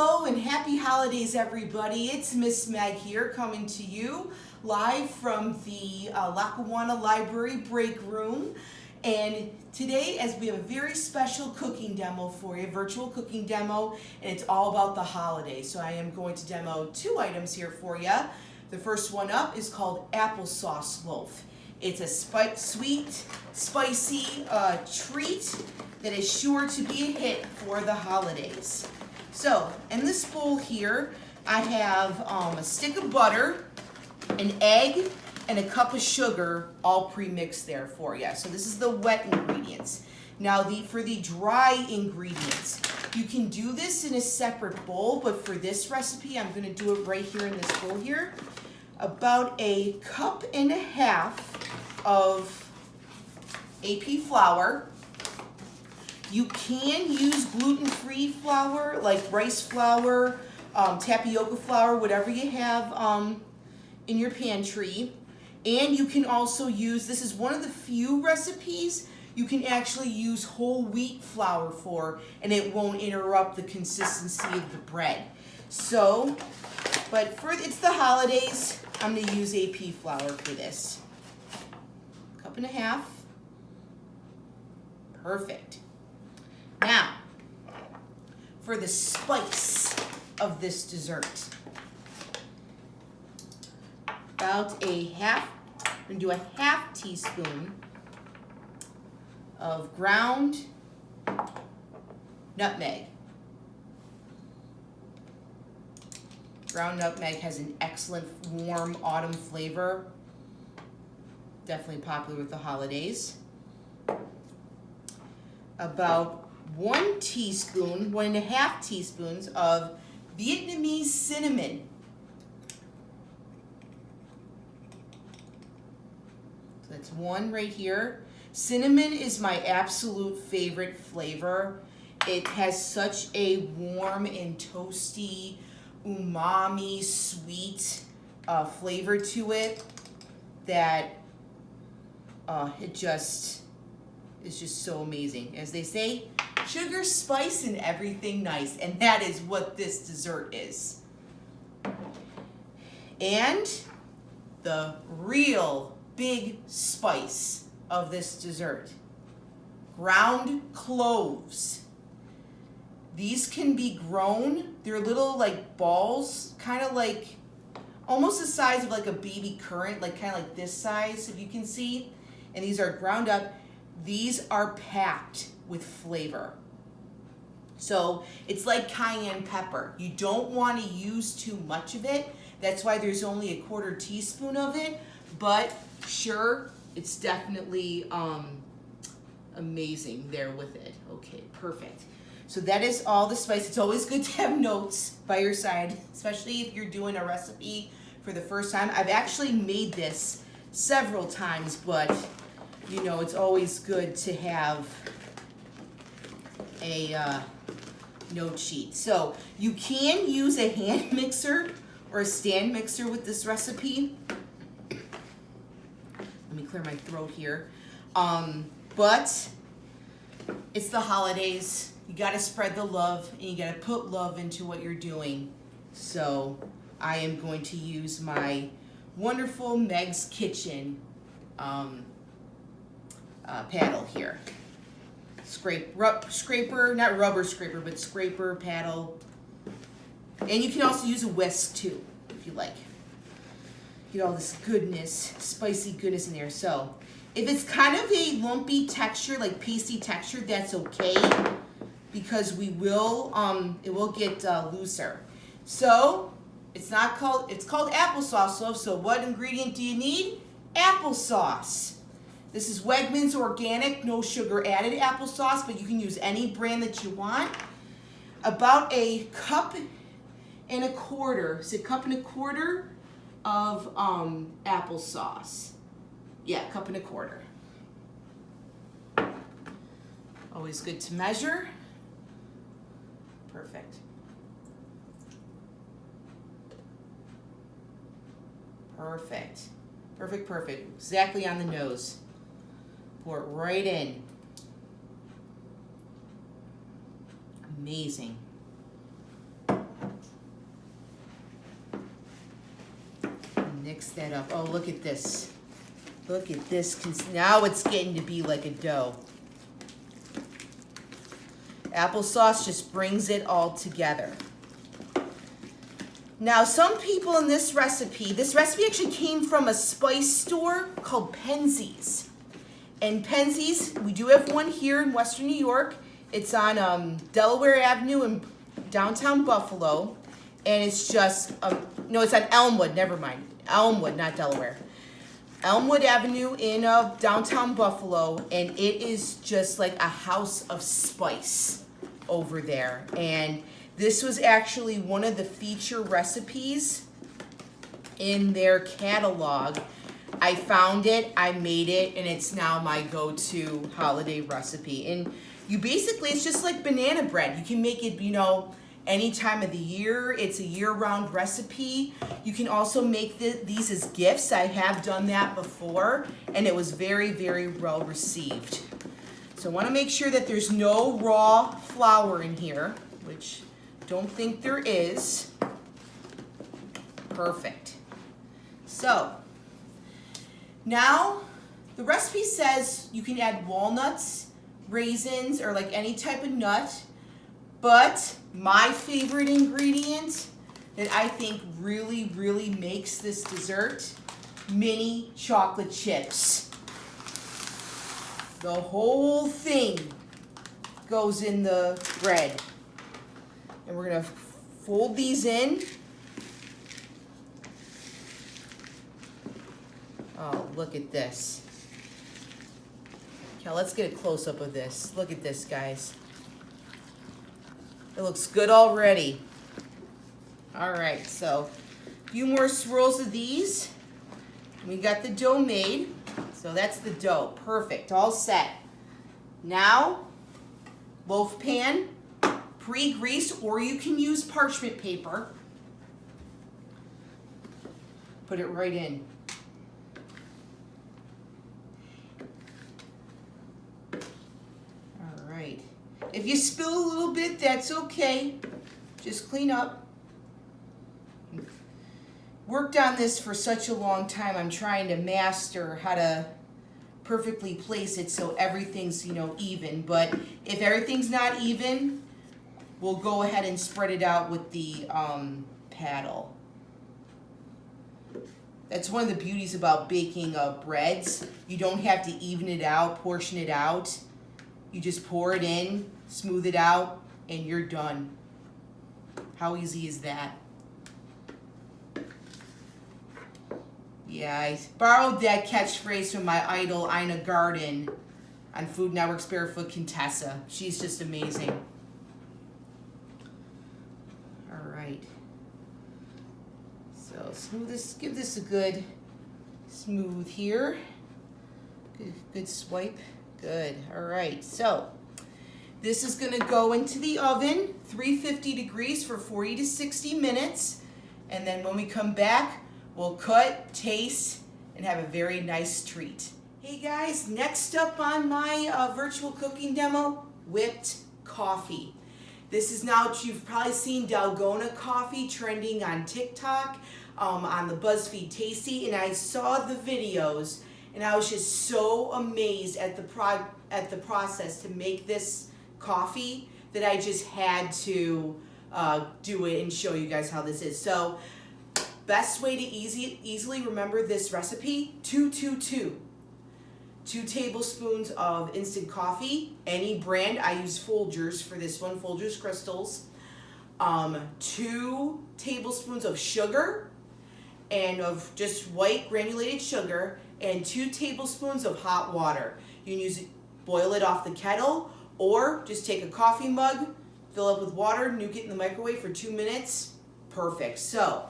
Hello and happy holidays, everybody. It's Miss Meg here coming to you live from the Lackawanna Library break room. And today, as we have a very special cooking demo for you, virtual cooking demo, and it's all about the holidays. So I am going to demo two items here for you. The first one up is called Applesauce Loaf. It's a sweet, spicy treat that is sure to be a hit for the holidays. So, in this bowl here, I have a stick of butter, an egg, and a cup of sugar all pre-mixed there for you. So this is the wet ingredients. Now for the dry ingredients, you can do this in a separate bowl, but for this recipe, I'm gonna do it right here in this bowl here. About a cup and a half of AP flour. You can use gluten-free flour, like rice flour, tapioca flour, whatever you have in your pantry. And you can also use, this is one of the few recipes you can actually use whole wheat flour for, and it won't interrupt the consistency of the bread. So, but it's the holidays, I'm gonna use AP flour for this. Cup and a half. Perfect. Now, for the spice of this dessert, about I'm gonna do a half teaspoon of ground nutmeg. Ground nutmeg has an excellent warm autumn flavor. Definitely popular with the holidays. About 1.5 teaspoons of Vietnamese cinnamon. So that's one right here. Cinnamon is my absolute favorite flavor. It has such a warm and toasty, umami, sweet flavor to it that it just is just so amazing. As they say, sugar, spice, and everything nice. And that is what this dessert is. And the real big spice of this dessert, ground cloves. These can be grown. They're little like balls, kind of like almost the size of like a baby currant, like kind of like this size, if you can see. And these are ground up. These are packed with flavor. So it's like cayenne pepper. You don't want to use too much of it. That's why there's only 1/4 teaspoon of it. But sure, it's definitely amazing there with it. Okay, perfect. So that is all the spice. It's always good to have notes by your side, especially if you're doing a recipe for the first time. I've actually made this several times, but you know, it's always good to have a note sheet. So you can use a hand mixer or a stand mixer with this recipe. Let me clear my throat here. But it's the holidays. You gotta spread the love and you gotta put love into what you're doing. So I am going to use my wonderful Meg's Kitchen paddle here. Scraper, not rubber scraper, but scraper paddle. And you can also use a whisk too, if you like. Get all this goodness, spicy goodness in there. So if it's kind of a lumpy texture, like pasty texture, that's okay, because it will get looser. So it's called applesauce loaf. So what ingredient do you need? Applesauce. This is Wegmans organic, no sugar added applesauce, but you can use any brand that you want. About a cup and a quarter. Is it 1.25 cups of applesauce? Yeah, 1.25 cups. Always good to measure. Perfect. Perfect. Perfect, perfect. Exactly on the nose. Pour it right in. Amazing. mix that up. Oh, look at this. Look at this. Now it's getting to be like a dough. Applesauce just brings it all together. Now, some people in this recipe actually came from a spice store called Penzeys. And Penzeys, we do have one here in Western New York. It's on Delaware Avenue in downtown Buffalo. And it's just, no, it's on Elmwood, never mind. Elmwood, not Delaware. Elmwood Avenue in downtown Buffalo. And it is just like a house of spice over there. And this was actually one of the feature recipes in their catalog. I found it, I made it, and it's now my go-to holiday recipe. And you basically, it's just like banana bread. You can make it, you know, any time of the year. It's a year-round recipe. You can also make these as gifts. I have done that before, and it was very, very well received. So I want to make sure that there's no raw flour in here, which don't think there is. Perfect. So now the recipe says you can add walnuts, raisins, or like any type of nut, but my favorite ingredient that I think really, really makes this dessert, mini chocolate chips. The whole thing goes in the bread. And we're gonna fold these in. Oh, look at this. Okay, let's get a close-up of this. Look at this, guys. It looks good already. All right, so a few more swirls of these. We got the dough made. So that's the dough. Perfect, all set. Now, loaf pan, pre-greased, or you can use parchment paper. Put it right in. All right. If you spill a little bit, that's okay. Just clean up. Worked on this for such a long time. I'm trying to master how to perfectly place it so everything's, you know, even. But if everything's not even, we'll go ahead and spread it out with the paddle. That's one of the beauties about baking breads. You don't have to even it out, portion it out. You just pour it in, smooth it out, and you're done. How easy is that? Yeah, I borrowed that catchphrase from my idol, Ina Garten, on Food Network's Barefoot Contessa. She's just amazing. All right. So smooth this, give this a good smooth here. Good swipe. Good. All right. So this is going to go into the oven, 350 degrees for 40 to 60 minutes. And then when we come back, we'll cut, taste, and have a very nice treat. Hey guys, next up on my virtual cooking demo, whipped coffee. This is now, you've probably seen Dalgona coffee trending on TikTok, on the BuzzFeed Tasty, and I saw the videos, and I was just so amazed at the process to make this coffee that I just had to do it and show you guys how this is. So, best way to easily remember this recipe, 222. 2 tablespoons of instant coffee, any brand. I use Folgers for this one, Folgers Crystals. 2 tablespoons of sugar, and of just white granulated sugar, and 2 tablespoons of hot water. You can boil it off the kettle, or just take a coffee mug, fill it with water, nuke it in the microwave for 2 minutes. Perfect. So,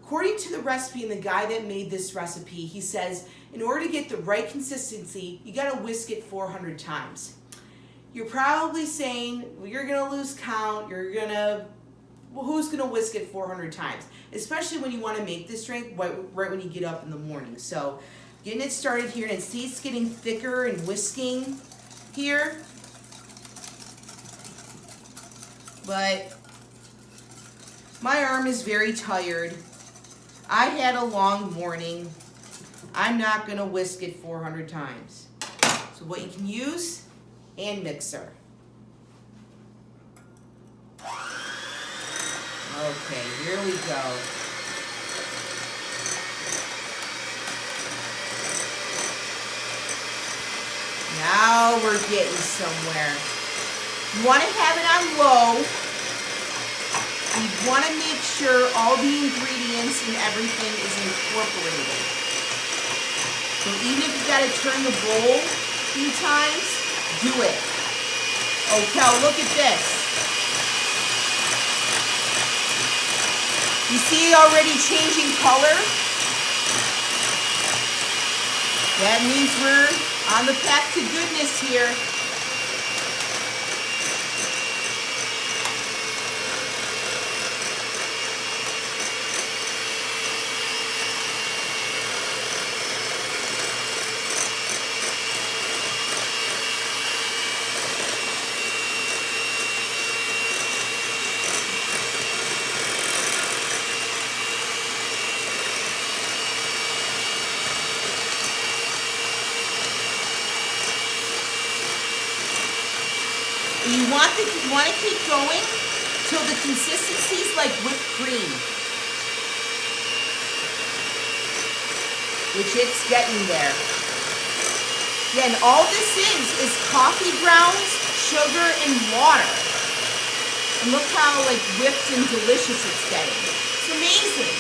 according to the recipe and the guy that made this recipe, he says, in order to get the right consistency, you gotta whisk it 400 times. You're probably saying, well, you're gonna lose count, well, who's gonna whisk it 400 times? Especially when you wanna make this drink right when you get up in the morning. So, getting it started here, and see it's getting thicker and whisking here. But my arm is very tired. I had a long morning. I'm not gonna whisk it 400 times. So what you can use, hand mixer. Okay, here we go. Now we're getting somewhere. You want to have it on low. You want to make sure all the ingredients and everything is incorporated. So even if you got to turn the bowl a few times, do it. Oh, Kel, look at this. You see it already changing color? That means we're on the path to goodness here. You want to keep going till the consistency is like whipped cream, which it's getting there. Again, all this is coffee grounds, sugar, and water. And look how like whipped and delicious it's getting. It's amazing.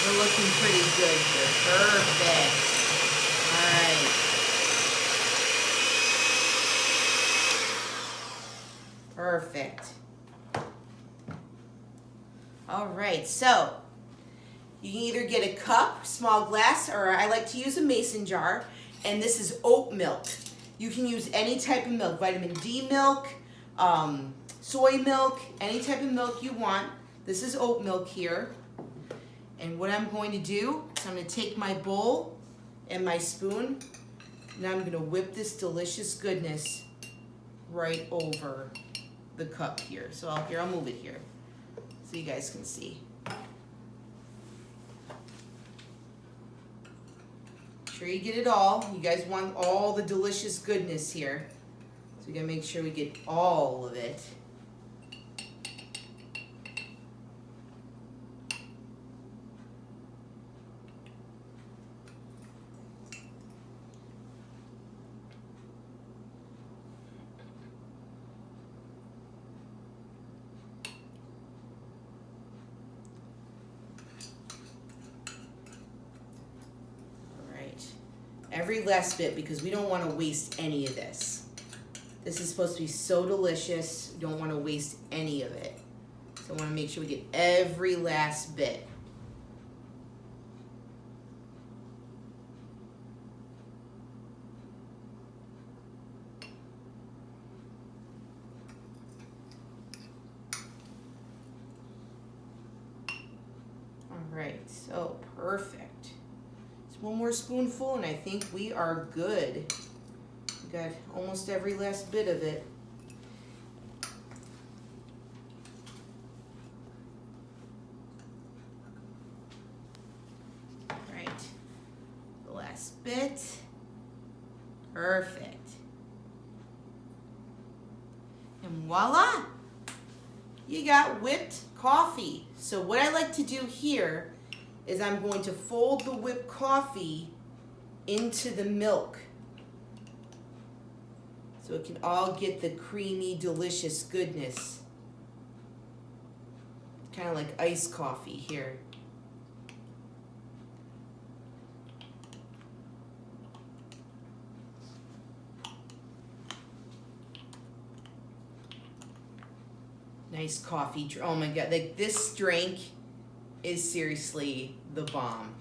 Looking pretty good here. Perfect. All right. Perfect. All right, so you can either get a cup, small glass, or I like to use a mason jar, and this is oat milk. You can use any type of milk, vitamin D milk, soy milk, any type of milk you want. This is oat milk here. And what I'm going to do is I'm going to take my bowl and my spoon, and I'm going to whip this delicious goodness right over the cup here. So I'll move it here so you guys can see. Make sure you get it all. You guys want all the delicious goodness here. So we got to make sure we get all of it. Every last bit, because we don't want to waste any of this. This is supposed to be so delicious. We don't want to waste any of it. So I want to make sure we get every last bit. All right, so perfect. One more spoonful and I think we are good. We got almost every last bit of it. All right, the last bit. Perfect. And voila, you got whipped coffee. So what I like to do here is I'm going to fold the whipped coffee into the milk so it can all get the creamy, delicious goodness kind of like iced coffee here. Nice coffee. Oh my God, like this drink is seriously the bomb.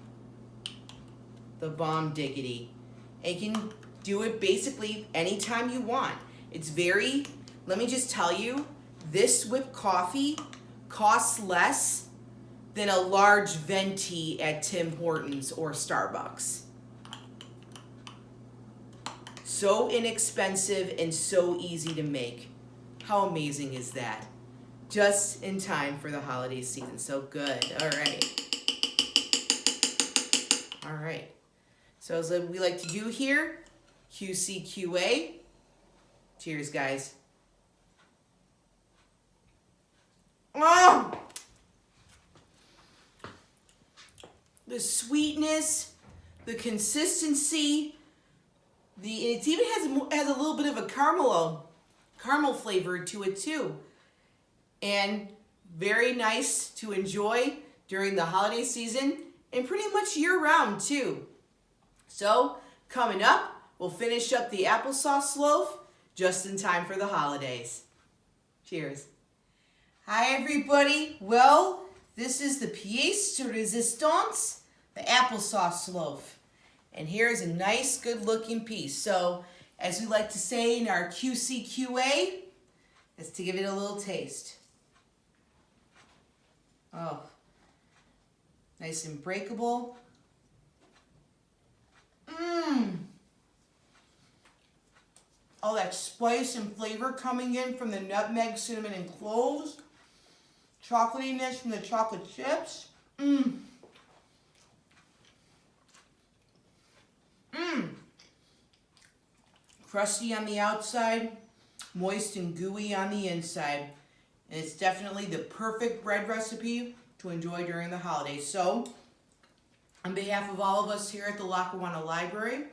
The bomb diggity. And you can do it basically anytime you want. It's very, let me just tell you, this whipped coffee costs less than a large venti at Tim Hortons or Starbucks. So inexpensive and so easy to make. How amazing is that? Just in time for the holiday season. So good. All right. All right. So as we like to do here, QCQA. Cheers, guys. Oh! The sweetness, the consistency, it even has a little bit of a caramel flavor to it too. And very nice to enjoy during the holiday season and pretty much year round too. So coming up, we'll finish up the applesauce loaf just in time for the holidays. Cheers. Hi everybody. Well, this is the pièce de résistance, the applesauce loaf. And here's a nice good looking piece. So as we like to say in our QCQA, is to give it a little taste. Oh, nice and breakable. All that spice and flavor coming in from the nutmeg, cinnamon, and cloves. Chocolatiness from the chocolate chips. Crusty on the outside, moist and gooey on the inside. And it's definitely the perfect bread recipe to enjoy during the holidays. So, on behalf of all of us here at the Lackawanna Library,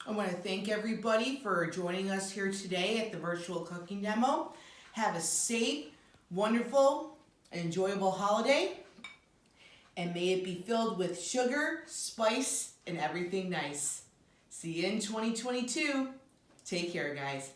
I want to thank everybody for joining us here today at the virtual cooking demo. Have a safe, wonderful, and enjoyable holiday. And may it be filled with sugar, spice, and everything nice. See you in 2022. Take care, guys.